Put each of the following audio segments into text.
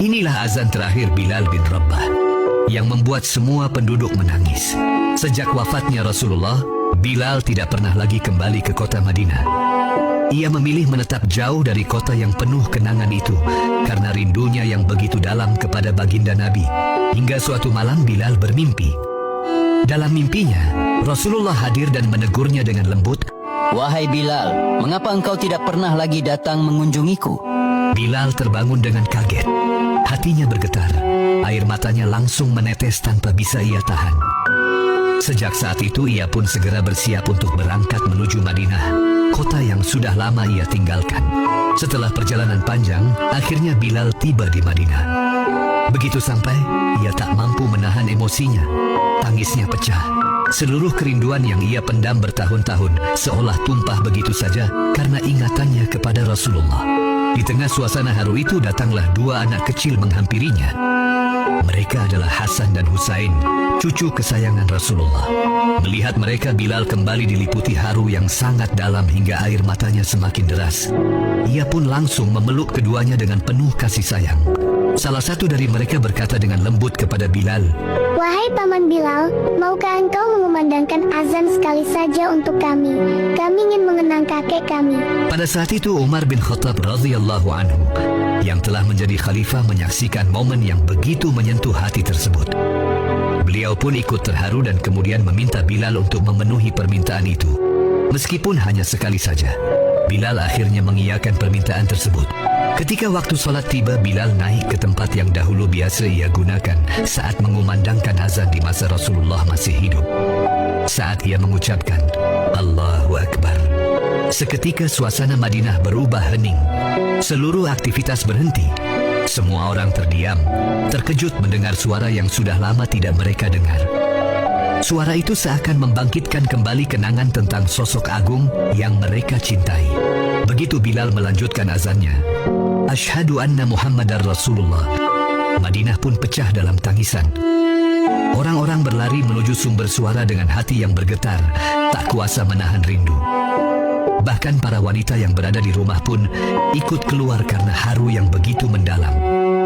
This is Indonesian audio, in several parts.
Inilah azan terakhir Bilal bin Rabah yang membuat semua penduduk menangis. Sejak wafatnya Rasulullah, Bilal tidak pernah lagi kembali ke kota Madinah. Ia memilih menetap jauh dari kota yang penuh kenangan itu karena rindunya yang begitu dalam kepada baginda Nabi. Hingga suatu malam Bilal bermimpi. Dalam mimpinya, Rasulullah hadir dan menegurnya dengan lembut. Wahai Bilal, mengapa engkau tidak pernah lagi datang mengunjungiku? Bilal terbangun dengan kaget. Hatinya bergetar. Air matanya langsung menetes tanpa bisa ia tahan. Sejak saat itu ia pun segera bersiap untuk berangkat menuju Madinah, kota yang sudah lama ia tinggalkan. Setelah perjalanan panjang, akhirnya Bilal tiba di Madinah. Begitu sampai, ia tak mampu menahan emosinya. Tangisnya pecah. Seluruh kerinduan yang ia pendam bertahun-tahun seolah tumpah begitu saja karena ingatannya kepada Rasulullah. Di tengah suasana haru itu datanglah dua anak kecil menghampirinya. Mereka adalah Hasan dan Husain, cucu kesayangan Rasulullah. Melihat mereka, Bilal kembali diliputi haru yang sangat dalam hingga air matanya semakin deras. Ia pun langsung memeluk keduanya dengan penuh kasih sayang. Salah satu dari mereka berkata dengan lembut kepada Bilal, Wahai Paman Bilal, maukah engkau mengumandangkan azan sekali saja untuk kami? Kami ingin mengenang kakek kami. Pada saat itu Umar bin Khattab radhiyallahu anhu yang telah menjadi khalifah menyaksikan momen yang begitu menyentuh hati tersebut. Beliau pun ikut terharu dan kemudian meminta Bilal untuk memenuhi permintaan itu. Meskipun hanya sekali saja, Bilal akhirnya mengiyakan permintaan tersebut. Ketika waktu sholat tiba, Bilal naik ke tempat yang dahulu biasa ia gunakan saat mengumandangkan azan di masa Rasulullah masih hidup. Saat ia mengucapkan Allahu Akbar, seketika suasana Madinah berubah hening. Seluruh aktivitas berhenti. Semua orang terdiam, terkejut mendengar suara yang sudah lama tidak mereka dengar. Suara itu seakan membangkitkan kembali kenangan tentang sosok agung yang mereka cintai. Begitu Bilal melanjutkan azannya, Asyhadu anna Muhammadar Rasulullah, Madinah pun pecah dalam tangisan. Orang-orang berlari menuju sumber suara dengan hati yang bergetar, tak kuasa menahan rindu. Bahkan para wanita yang berada di rumah pun ikut keluar karena haru yang begitu mendalam.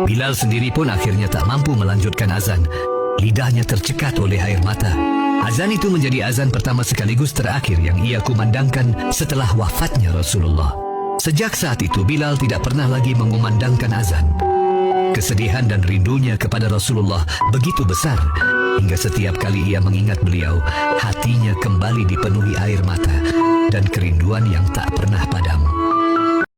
Bilal sendiri pun akhirnya tak mampu melanjutkan azan. Lidahnya tercekat oleh air mata. Azan itu menjadi azan pertama sekaligus terakhir yang ia kumandangkan setelah wafatnya Rasulullah. Sejak saat itu Bilal tidak pernah lagi mengumandangkan azan. Kesedihan dan rindunya kepada Rasulullah begitu besar hingga setiap kali ia mengingat beliau, hatinya kembali dipenuhi air mata dan kerinduan yang tak pernah padam.